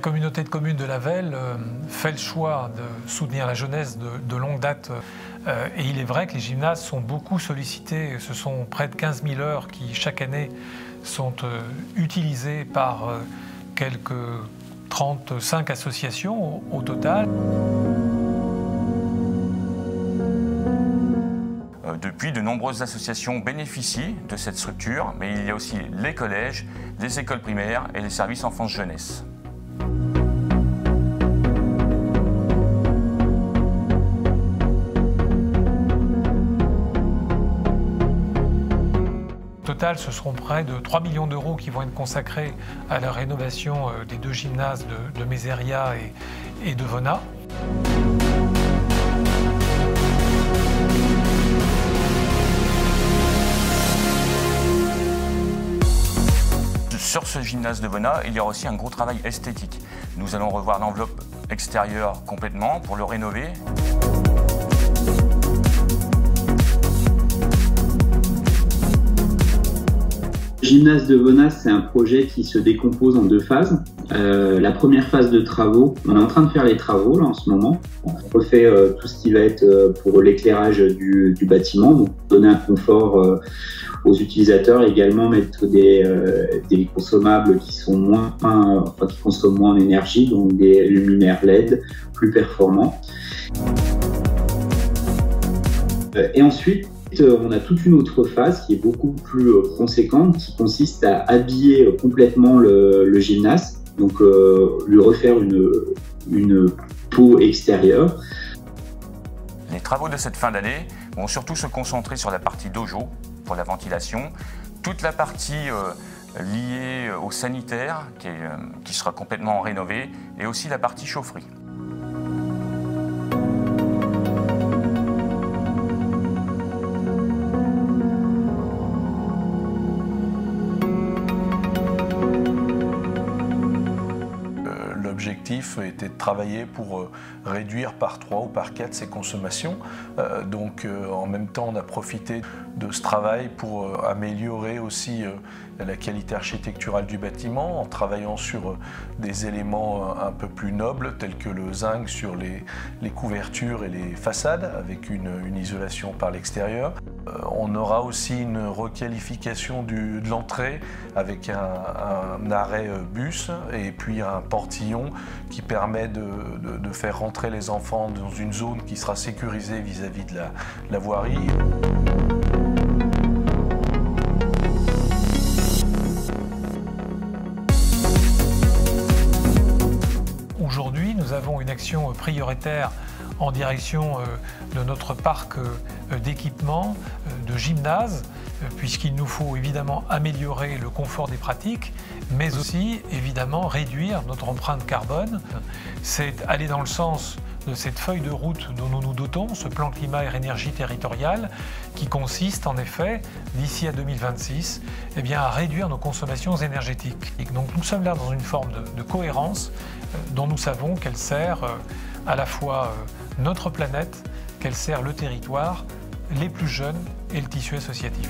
La communauté de communes de la Velle fait le choix de soutenir la jeunesse de longue date. Et il est vrai que les gymnases sont beaucoup sollicités. Ce sont près de 15 000 heures qui, chaque année, sont utilisées par quelques 35 associations au total. Depuis, de nombreuses associations bénéficient de cette structure, mais il y a aussi les collèges, les écoles primaires et les services enfance-jeunesse. Au total, ce seront près de 3 millions d'euros qui vont être consacrés à la rénovation des deux gymnases de Mézeria et de Venat. Sur ce gymnase de Venat, il y aura aussi un gros travail esthétique. Nous allons revoir l'enveloppe extérieure complètement pour le rénover. Le gymnase de Venat, c'est un projet qui se décompose en deux phases. La première phase de travaux, on est en train de faire les travaux là en ce moment. On refait tout ce qui va être pour l'éclairage du bâtiment, donc donner un confort aux utilisateurs, également mettre des consommables qui consomment moins en énergie, donc des luminaires LED plus performants. Et ensuite, on a toute une autre phase qui est beaucoup plus conséquente, qui consiste à habiller complètement le gymnase, donc lui refaire une peau extérieure. Les travaux de cette fin d'année vont surtout se concentrer sur la partie dojo pour la ventilation, toute la partie liée au sanitaire qui sera complètement rénovée et aussi la partie chaufferie. L'objectif était de travailler pour réduire par 3 ou par 4 ses consommations. En même temps, on a profité de ce travail pour améliorer aussi la qualité architecturale du bâtiment en travaillant sur des éléments un peu plus nobles tels que le zinc sur les couvertures et les façades avec une isolation par l'extérieur. On aura aussi une requalification de l'entrée avec un arrêt bus et puis un portillon qui permet de faire rentrer les enfants dans une zone qui sera sécurisée vis-à-vis de la voirie. Aujourd'hui, nous avons une action prioritaire en direction de notre parc d'équipements, de gymnases, puisqu'il nous faut évidemment améliorer le confort des pratiques, mais aussi évidemment réduire notre empreinte carbone. C'est aller dans le sens de cette feuille de route dont nous nous dotons, ce plan climat et énergie territoriale, qui consiste en effet, d'ici à 2026, à réduire nos consommations énergétiques. Et donc nous sommes là dans une forme de cohérence dont nous savons qu'elle sert à la fois notre planète, qu'elle sert le territoire, les plus jeunes et le tissu associatif.